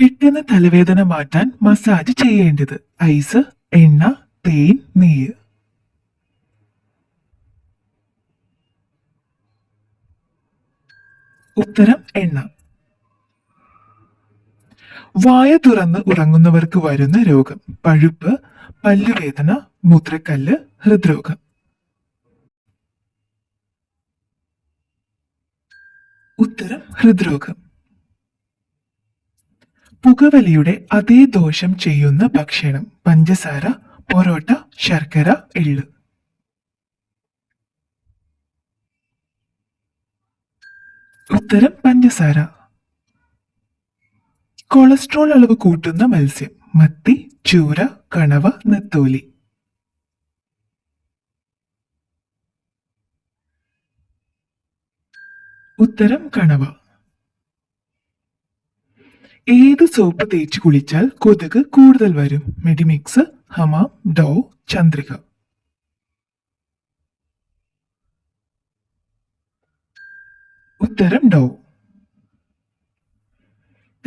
പെട്ടെന്ന് തലവേദന മാറ്റാൻ മസാജ് ചെയ്യേണ്ടത് ഐസ്, എണ്ണ, തേൻ, നെയ്യ്. ഉത്തരം എണ്ണ. വായ തുറന്ന് ഉറങ്ങുന്നവർക്ക് വരുന്ന രോഗം പഴുപ്പ്, പല്ലുവേദന, മൂത്രക്കല്ല്, ഹൃദ്രോഗം. ഉത്തരം ഹൃദ്രോഗം. പുകവലിയുടെ അതേ ദോഷം ചെയ്യുന്ന ഭക്ഷണം പഞ്ചസാര, പൊറോട്ട, ശർക്കര, എള്ള്. ഉത്തരം പഞ്ചസാര. കൊളസ്ട്രോൾ അളവ് കൂട്ടുന്ന മത്സ്യം മത്തി, ചൂര, കണവ, നെത്തോലി. ഉത്തരം കണവ. ഏത് സോപ്പ് തേച്ച് കുളിച്ചാൽ കൊതുക് കൂടുതൽ വരും മെഡിമിക്സ്, ഹമാം, ഡോ, ചന്ദ്രിക. ഉത്തരം ഡോ.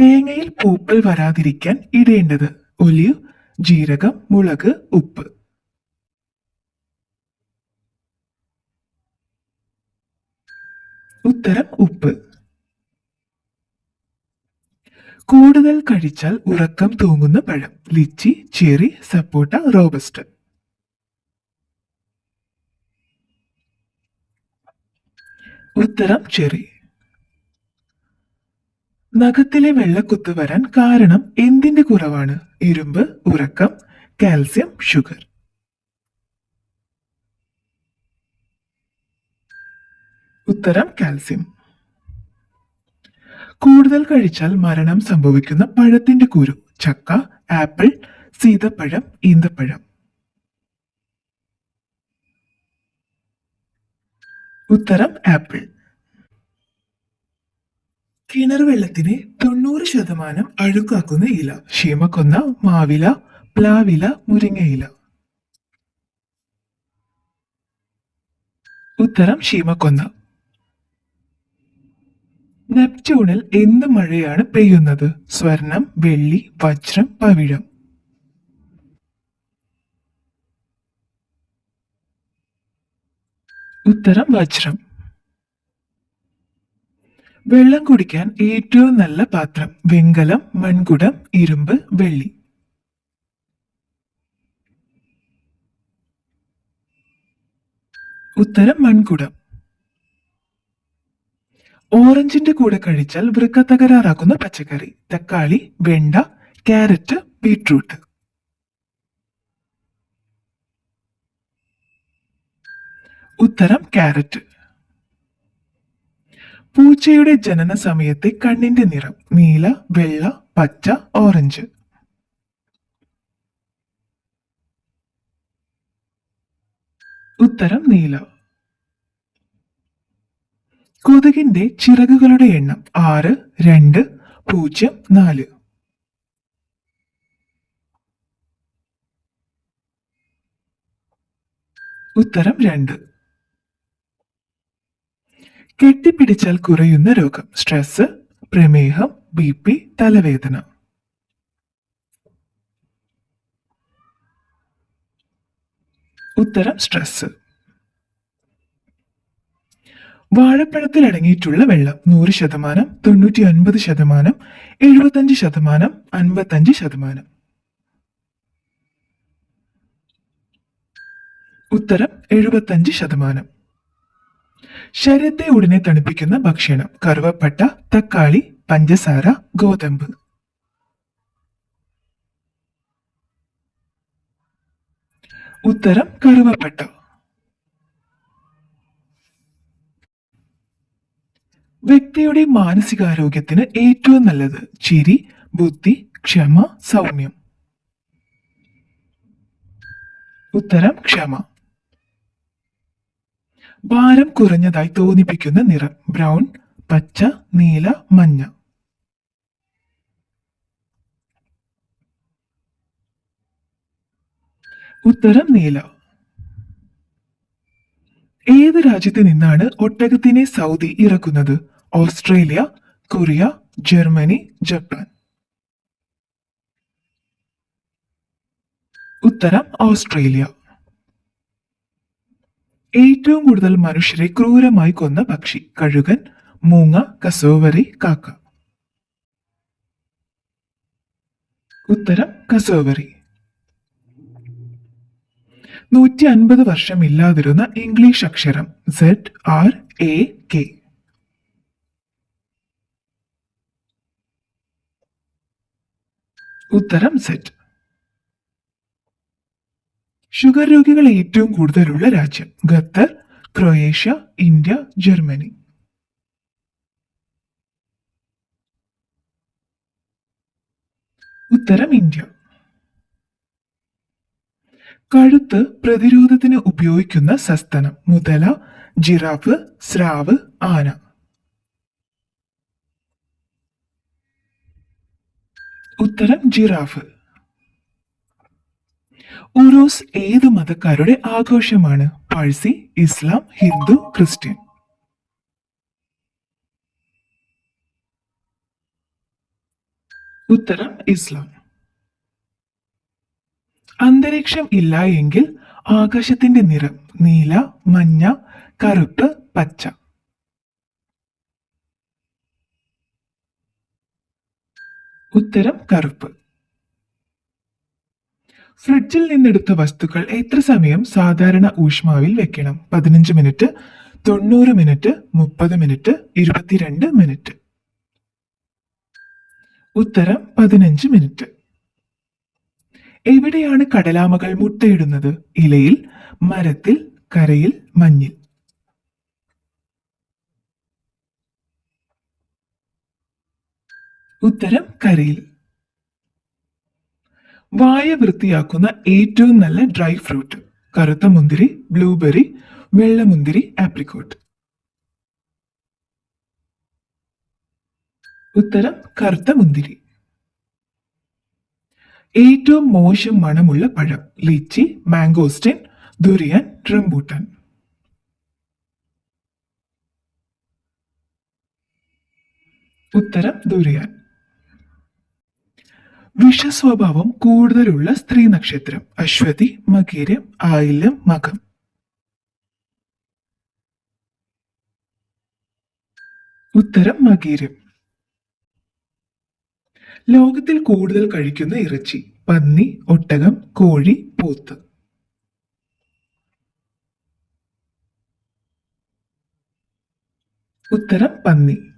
തേങ്ങയിൽ പൂപ്പൽ വരാതിരിക്കാൻ ഇടേണ്ടത് ഒലിവ്, ജീരകം, മുളക്, ഉപ്പ്. ഉത്തരം ഉപ്പ്. കൂടുതൽ കഴിച്ചാൽ ഉറക്കം തൂങ്ങുന്ന പഴം ലിച്ചി, ചെറി, സപ്പോട്ട, റോബസ്റ്റ്. ഉത്തരം ചെറി. നഖത്തിലെ വെള്ളക്കുത്ത് വരാൻ കാരണം എന്തിന്റെ കുറവാണ് ഇരുമ്പ്, ഉറക്കം, കാൽസ്യം, ഷുഗർ. ഉത്തരം കാൽസ്യം. കൂടുതൽ കഴിച്ചാൽ മരണം സംഭവിക്കുന്ന പഴത്തിന്റെ കുരു ചക്ക, ആപ്പിൾ, സീതപ്പഴം, ഈന്തപ്പഴം. ഉത്തരം ആപ്പിൾ. കിണർ വെള്ളത്തിനെ 90% അഴുക്കാക്കുന്ന ഇല ശീമക്കൊന്ന, മാവില, പ്ലാവില, മുരിങ്ങയില. ഉത്തരം ശീമക്കൊന്ന. നെപ്റ്റ്യൂണിൽ എന്ത് മഴയാണ് പെയ്യുന്നത് സ്വർണം, വെള്ളി, വജ്രം, പവിഴം. ഉത്തരം വജ്രം. വെള്ളം കുടിക്കാൻ ഏറ്റവും നല്ല പാത്രം വെങ്കലം, മൺകുടം, ഇരുമ്പ്, വെള്ളി. ഉത്തരം മൺകുടം. ഓറഞ്ചിന്റെ കൂടെ കഴിച്ചാൽ വൃക്ക തകരാറാക്കുന്ന പച്ചക്കറി തക്കാളി, വെണ്ട, ക്യാരറ്റ്, ബീട്രൂട്ട്. ഉത്തരം ക്യാരറ്റ്. പൂച്ചയുടെ ജനന സമയത്തെ കണ്ണിന്റെ നിറം നീല, വെള്ള, പച്ച, ഓറഞ്ച്. ഉത്തരം നീല. കൊതുകിന്റെ ചിറകുകളുടെ എണ്ണം 6, 2, 0, 4. ഉത്തരം 2. കെട്ടിപ്പിടിച്ചാൽ കുറയുന്ന രോഗം സ്ട്രെസ്, പ്രമേഹം, BP, തലവേദന. ഉത്തരം സ്ട്രെസ്. വാഴപ്പഴത്തിൽ അടങ്ങിയിട്ടുള്ള വെള്ളം 100%, 99%, 75%, 55%. ഉത്തരം 75%. ശരീരത്തെ ഉടനെ തണുപ്പിക്കുന്ന ഭക്ഷണം കറുവപ്പട്ട, തക്കാളി, പഞ്ചസാര, ഗോതമ്പ്. ഉത്തരം കറുവപ്പട്ട. വ്യക്തിയുടെ മാനസികാരോഗ്യത്തിന് ഏറ്റവും നല്ലത് ചിരി, ബുദ്ധി, ക്ഷമ, സൗമ്യം. ഉത്തരം ക്ഷമ. ഭാരം കുറഞ്ഞതായി തോന്നിപ്പിക്കുന്ന നിറം ബ്രൗൺ, പച്ച, നീല, മഞ്ഞ. ഉത്തരം നീല. ഏത് രാജ്യത്ത് നിന്നാണ് ഒട്ടകത്തിനെ സൗദി ഇറക്കുന്നത് ഓസ്ട്രേലിയ, കൊറിയ, ജർമ്മനി, ജപ്പാൻ. ഉത്തരം ഓസ്ട്രേലിയ. ഏറ്റവും കൂടുതൽ മനുഷ്യരെ ക്രൂരമായി കൊന്ന പക്ഷി കഴുകൻ, മൂങ്ങ, കസോവറി, കാക്ക. ഉത്തരം കസോവറി. 150 വർഷം ഇല്ലാതിരുന്ന ഇംഗ്ലീഷ് അക്ഷരം ZRAK. ഉത്തരം Z. ഷുഗർ രോഗികൾ ഏറ്റവും കൂടുതലുള്ള രാജ്യം ഖത്തർ, ക്രൊയേഷ്യ, ഇന്ത്യ, ജർമ്മനി. ഉത്തരം ഇന്ത്യ. കഴുത്ത് പ്രതിരോധത്തിന് ഉപയോഗിക്കുന്ന സസ്തനം മുതല, ജിറാഫ്, സ്രാവ്, ആന. ഉത്തരം ജിറാഫ്. ഉറൂസ് ഏത് മതക്കാരുടെ ആഘോഷമാണ്? പാഴ്സി, ഇസ്ലാം, ഹിന്ദു, ക്രിസ്ത്യൻ. ഉത്തരം ഇസ്ലാം. അന്തരീക്ഷം ഇല്ല എങ്കിൽ ആകാശത്തിന്റെ നിറം നീല, മഞ്ഞ, കറുപ്പ്, പച്ച. ഉത്തരം കറുപ്പ്. ഫ്രിഡ്ജിൽ നിന്നെടുത്ത വസ്തുക്കൾ എത്ര സമയം സാധാരണ ഊഷ്മാവിൽ വെക്കണം? 15 മിനിറ്റ്, 90 മിനിറ്റ്, 30 മിനിറ്റ്, 22 മിനിറ്റ്. ഉത്തരം 15 മിനിറ്റ്. എവിടെയാണ് കടലാമകൾ മുട്ടയിടുന്നത്? ഇലയിൽ, മരത്തിൽ, കരയിൽ, മഞ്ഞിൽ. ഉത്തരം കരയിൽ. വായ വൃത്തിയാക്കുന്ന ഏറ്റവും നല്ല ഡ്രൈ ഫ്രൂട്ട് കറുത്ത മുന്തിരി, ബ്ലൂബെറി, വെള്ളമുന്തിരി, ആപ്രിക്കോട്ട്. ഉത്തരം കറുത്ത മുന്തിരി. ഏറ്റവും മോശം മണമുള്ള പഴം ലിച്ചി, മാംഗോസ്റ്റിൻ, ദുരിയൻ, റംബൂട്ടാൻ. ഉത്തരം ദുരിയാൻ. വിഷസ്വഭാവം കൂടുതലുള്ള സ്ത്രീ നക്ഷത്രം അശ്വതി, മകീരം, ആയില്യം, മകം. ഉത്തരം മകീരം. ലോകത്തിൽ കൂടുതൽ കഴിക്കുന്ന ഇറച്ചി പന്നി, ഒട്ടകം, കോഴി, പോത്ത്. ഉത്തരം പന്നി.